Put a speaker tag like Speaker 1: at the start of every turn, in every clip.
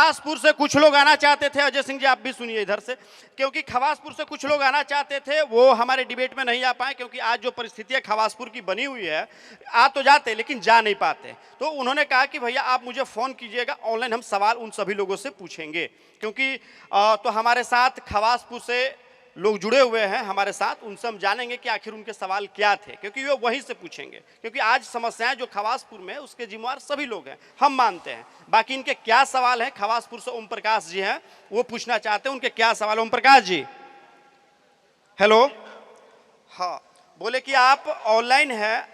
Speaker 1: खवासपुर से कुछ लोग आना चाहते थे, अजय सिंह जी आप भी सुनिए इधर से, क्योंकि खवासपुर से कुछ लोग आना चाहते थे, वो हमारे डिबेट में नहीं आ पाए क्योंकि आज जो परिस्थितियां खवासपुर की बनी हुई है, आ तो जाते लेकिन जा नहीं पाते। तो उन्होंने कहा कि भैया आप मुझे फ़ोन कीजिएगा, ऑनलाइन हम सवाल उन सभी लोगों से पूछेंगे, क्योंकि तो हमारे साथ खवासपुर से लोग जुड़े हुए हैं हमारे साथ, उनसे हम जानेंगे कि आखिर उनके सवाल क्या थे, क्योंकि वो वहीं से पूछेंगे, क्योंकि आज समस्याएं जो खवासपुर में उसके जिम्मेवार सभी लोग हैं, हम मानते हैं। बाकी इनके क्या सवाल हैं, खवासपुर से ओम प्रकाश जी हैं, वो पूछना चाहते हैं, उनके क्या सवाल। ओम प्रकाश जी हेलो। हाँ, बोले कि आप ऑनलाइन हैं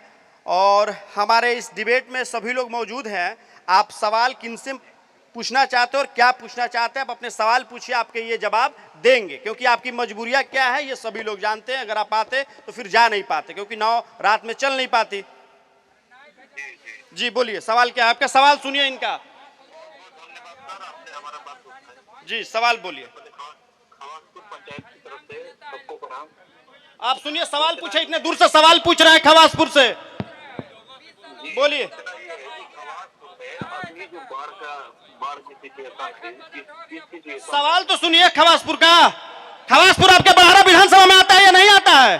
Speaker 1: और हमारे इस डिबेट में सभी लोग मौजूद हैं, आप सवाल किनसे पूछना चाहते हो और क्या पूछना चाहते हैं, आप अपने सवाल पूछिए, आपके ये जवाब देंगे, क्योंकि आपकी मजबूरियां क्या है ये सभी लोग जानते हैं। अगर आप आते तो फिर जा नहीं पाते, क्योंकि नाव रात में चल नहीं पाती। जी बोलिए, सवाल क्या है आपका, सवाल सुनिए इनका। जी सवाल बोलिए, आप सुनिए, सवाल पूछे, इतने दूर से सवाल पूछ रहे हैं खवासपुर से, बोलिए। सवाल तो सुनिए खवासपुर का। खवासपुर आपके बड़हरा विधानसभा में आता है या नहीं आता है?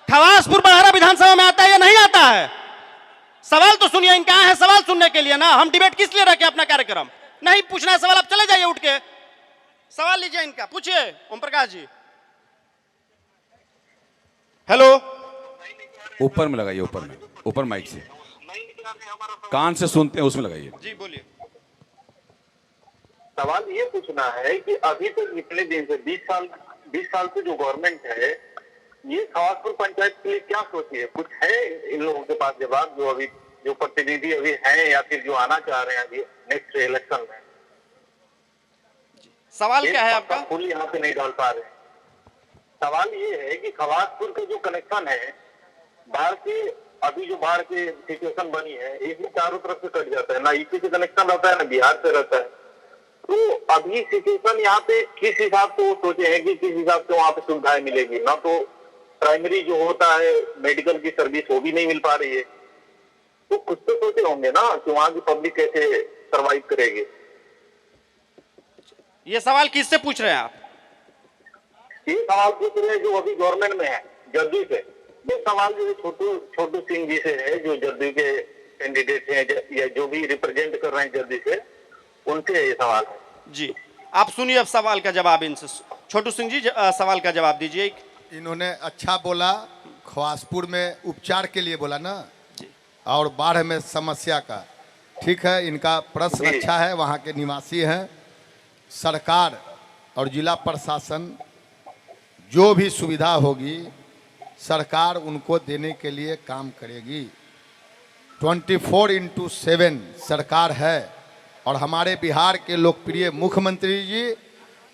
Speaker 1: खवासपुर बड़हरा विधानसभा में आता है या नहीं आता है? सवाल तो सुनिए, इनका है सवाल सुनने के लिए ना, हम डिबेट किस लिए रखे अपना कार्यक्रम? नहीं पूछना है सवाल, आप चले जाइए उठ के, सवाल लीजिए इनका, पूछिए ओम प्रकाश जी। हेलो,
Speaker 2: ऊपर में लगाइए, ऊपर में, ऊपर माइक से, कान से सुनते हैं उसमें लगाइए।
Speaker 1: जी बोलिए।
Speaker 3: सवाल ये पूछना है कि अभी तक इतने दिन से 20 साल से जो गवर्नमेंट है, ये खवासपुर पंचायत के लिए क्या सोची है? कुछ है इन लोगों के पास जवाब, जो अभी जो प्रतिनिधि अभी हैं या फिर जो आना चाह रहे हैं अभी नेक्स्ट इलेक्शन में?
Speaker 1: सवाल क्या है आपका?
Speaker 3: फुल यहाँ पे नहीं डाल पा रहे। सवाल ये है कि खवासपुर का जो कनेक्शन है बाढ़ के, अभी जो बाढ़ की सिचुएशन बनी है, एक भी चारों तरफ से कट जाता है, ना ईपी से कनेक्शन रहता है ना बिहार से रहता है। तो अभी सिचुएशन यहाँ पे किस हिसाब से वो सोचे हैं कि किस हिसाब से वहाँ पे सुविधाएं मिलेगी? ना तो प्राइमरी जो होता है मेडिकल की सर्विस वो भी नहीं मिल पा रही है। तो कुछ तो सोचे होंगे ना कि वहाँ की पब्लिक कैसे सर्वाइव करेगी।
Speaker 1: ये सवाल किससे पूछ रहे हैं आप?
Speaker 3: ये सवाल पूछ रहे हैं जो अभी गवर्नमेंट में है, जदयू से। ये सवाल जो छोटू सिंह जी से है, जो जदयू के कैंडिडेट हैं या जो भी रिप्रेजेंट कर रहे हैं जदयू से, उनसे ये सवाल है।
Speaker 1: जी आप सुनिए अब सवाल का जवाब इनसे। छोटू सिंह जी सवाल का जवाब दीजिए।
Speaker 4: इन्होंने अच्छा बोला, खवासपुर में उपचार के लिए बोला ना, और बाढ़ में समस्या का, ठीक है, इनका प्रश्न अच्छा है, वहाँ के निवासी हैं। सरकार और जिला प्रशासन जो भी सुविधा होगी सरकार उनको देने के लिए काम करेगी। 24/7 सरकार है, और हमारे बिहार के लोकप्रिय मुख्यमंत्री जी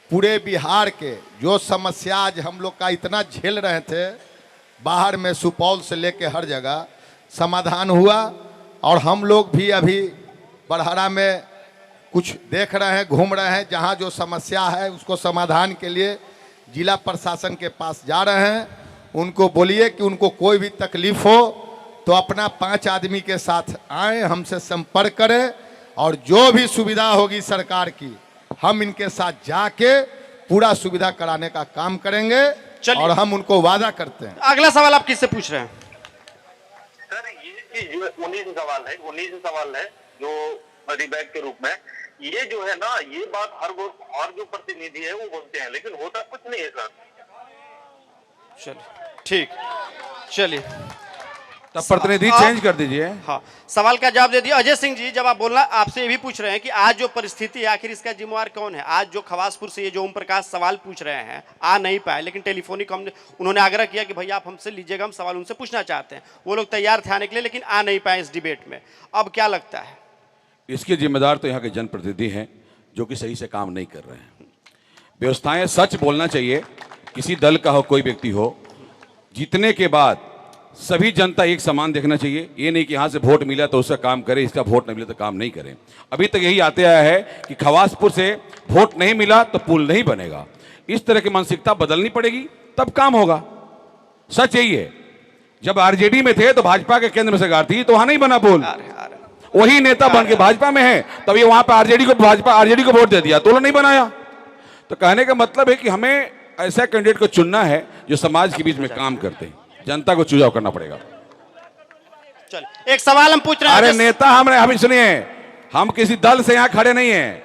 Speaker 4: पूरे बिहार के जो समस्या आज हम लोग का इतना झेल रहे थे, बाहर में सुपौल से लेके हर जगह समाधान हुआ। और हम लोग भी अभी बड़हरा में कुछ देख रहे हैं, घूम रहे हैं, जहाँ जो समस्या है उसको समाधान के लिए जिला प्रशासन के पास जा रहे हैं। उनको बोलिए कि उनको कोई भी तकलीफ हो तो अपना 5 आदमी के साथ आए, हमसे संपर्क करें, और जो भी सुविधा होगी सरकार की हम इनके साथ जाके पूरा सुविधा कराने का काम करेंगे, और हम उनको वादा करते हैं।
Speaker 1: अगला सवाल आप किससे पूछ रहे हैं?
Speaker 3: सर ये 19 सवाल है जो रिबैक के रूप में, ये जो है ना, ये बात हर जो प्रतिनिधि है वो बोलते हैं, लेकिन होता कुछ नहीं है सर।
Speaker 1: चलिए ठीक, चलिए
Speaker 2: तब प्रतिनिधि चेंज कर दीजिए।
Speaker 1: हाँ, सवाल का जवाब दे दिया। अजय सिंह जी जब आप बोलना, आपसे ये भी पूछ रहे हैं कि आज जो परिस्थिति है आखिर इसका जिम्मेवार कौन है? आज जो खवासपुर से ये जो ओम प्रकाश सवाल पूछ रहे हैं, आ नहीं पाए, लेकिन टेलीफोनिक उन्होंने आग्रह किया कि भैया आप हमसे लीजिएगा, हम सवाल उनसे पूछना चाहते हैं। वो लोग तैयार थे आने के लिए, लेकिन आ नहीं पाए इस डिबेट में। अब क्या लगता है?
Speaker 2: इसके जिम्मेदार तो यहाँ के जनप्रतिनिधि हैं जो कि सही से काम नहीं कर रहे हैं। व्यवस्थाएं सच बोलना चाहिए, किसी दल का हो कोई व्यक्ति हो, जीतने के बाद सभी जनता एक समान देखना चाहिए। ये नहीं कि यहाँ से वोट मिला तो उसका काम करे, इसका वोट नहीं मिला तो काम नहीं करें। अभी तक यही आते आया है कि खवासपुर से वोट नहीं मिला तो पुल नहीं बनेगा। इस तरह की मानसिकता बदलनी पड़ेगी, तब काम होगा। सच यही है, जब आरजेडी में थे तो भाजपा के केंद्र में सरकार थी तो वहाँ नहीं बना पुल, वही नेता बन के भाजपा में है, तब ये वहां पे आरजेडी को वोट दे दिया, तो नहीं बनाया। तो कहने का मतलब है कि हमें ऐसा कैंडिडेट को चुनना है जो समाज के बीच में काम करते हैं, जनता को चुनाव करना पड़ेगा।
Speaker 1: चल एक सवाल हम पूछ रहे हैं।
Speaker 2: अरे नेता हम सुनिए, हम किसी दल से यहाँ खड़े नहीं है।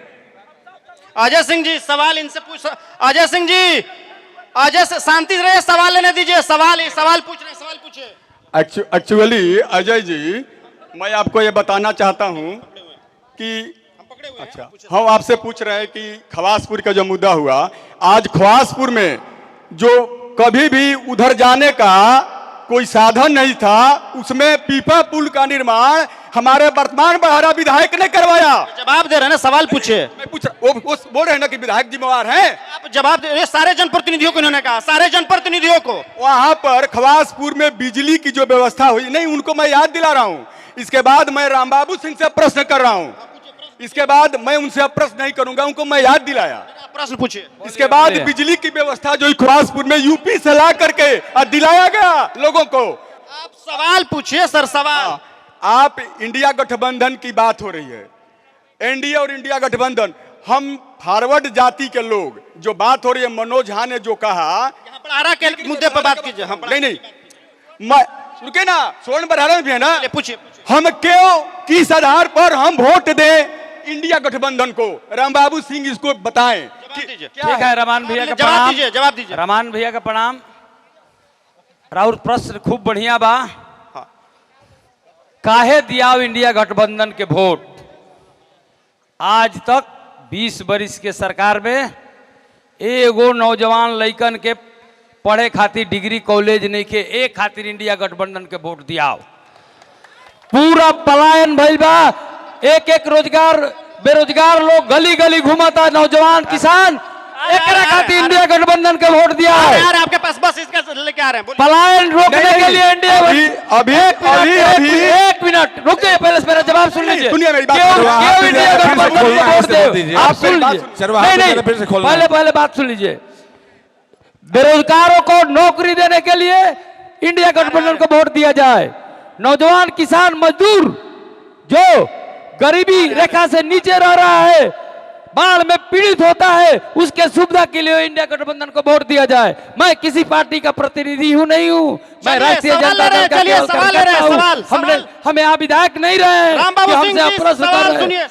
Speaker 1: अजय सिंह जी सवाल इनसे पूछ। अजय सिंह जी, अजय से शांति से रहिए, सवाल लेने दीजिए। सवाल पूछ रहे हैं, सवाल पूछिए।
Speaker 5: एक्चुअली अजय जी, मैं आपको ये बताना चाहता हूं कि अच्छा, हम आपसे पूछ रहे हैं कि खवासपुर का जो मुद्दा हुआ, आज खवासपुर में जो कभी भी उधर जाने का कोई साधन नहीं था, उसमें पीपा पुल का निर्माण हमारे वर्तमान बड़हरा विधायक ने करवाया।
Speaker 1: जवाब दे रहे हैं ना, सवाल पूछिए।
Speaker 5: मैं पूछ वो बोल रहे हैं ना कि विधायक जिम्मेवार हैं।
Speaker 1: आप जवाब दे। सारे जनप्रतिनिधियों को इन्होंने कहा, सारे जनप्रतिनिधियों को।
Speaker 5: वहां पर खवासपुर में बिजली की जो व्यवस्था हुई नहीं, उनको मैं याद दिला रहा हूं। इसके बाद मैं रामबाबू सिंह से प्रश्न कर रहा हूं, इसके बाद मैं उनसे अब प्रश्न नहीं करूंगा, उनको मैं याद दिलाया।
Speaker 1: प्रश्न पूछिए।
Speaker 5: इसके बाद बिजली की व्यवस्था जो खवासपुर में यूपी से ला करके दिलाया गया लोगों को।
Speaker 1: आप सवाल पूछिए सर, सवाल।
Speaker 5: आप इंडिया गठबंधन की बात हो रही है, एनडीए और इंडिया गठबंधन, हम फॉरवर्ड जाति के लोग, जो बात हो रही है, मनोज झा ने जो कहा,
Speaker 1: बड़हरा के मुद्दे पर बात कीजिए।
Speaker 5: नहीं, मैं रुके ना, स्वर्ण बड़हरा भी है ना,
Speaker 1: पूछिए।
Speaker 5: हम क्यों, किस आधार पर हम वोट दें इंडिया गठबंधन को? रामबाबू सिंह इसको बताएं।
Speaker 6: ठीक है, रमान भैया का
Speaker 1: जवाब
Speaker 6: प्रणाम।
Speaker 1: दीजिए, जवाब दीजिए।
Speaker 6: रमान भैया का प्रणाम। राउर प्रश्न खूब बढ़िया बा। काहे दिया इंडिया गठबंधन के वोट? आज तक 20 बरिस के सरकार में एगो नौजवान लइकन के पढ़े खातिर डिग्री कॉलेज नहीं के, एक खातिर इंडिया गठबंधन के वोट दिया। पूरा पलायन भइल बा, एक रोजगार, बेरोजगार लोग गली गली घूमता, नौजवान किसान, एकरा खातिर इंडिया गठबंधन के वोट दिया है।
Speaker 1: यार आपके पास बस इसका लेके आ रहे हैं।
Speaker 6: पलायन रोकने के लिए इंडिया
Speaker 5: अभी
Speaker 6: एक मिनट रुक जाइए, पहले मेरा जवाब सुन लीजिए।
Speaker 5: सुनिए मेरी बात।
Speaker 6: क्यों इंडिया गठबंधन को वोट दे? आप सुन लीजिए,
Speaker 2: नहीं,
Speaker 6: पहले बात सुन लीजिए। बेरोजगारों को नौकरी देने के लिए इंडिया गठबंधन को वोट दिया जाए। नौजवान किसान मजदूर जो गरीबी रेखा से नीचे रह रहा है, बाढ़ में पीड़ित होता है, उसके सुविधा के लिए इंडिया गठबंधन को वोट दिया जाए। मैं किसी पार्टी का प्रतिनिधि हूं, नहीं हूं, मैं राष्ट्रीय जनता दल का
Speaker 1: सवाल ले रहे हैं।
Speaker 6: हम यहाँ विधायक नहीं रहे हैं कि हमसे प्रश्न कर रहे हैं।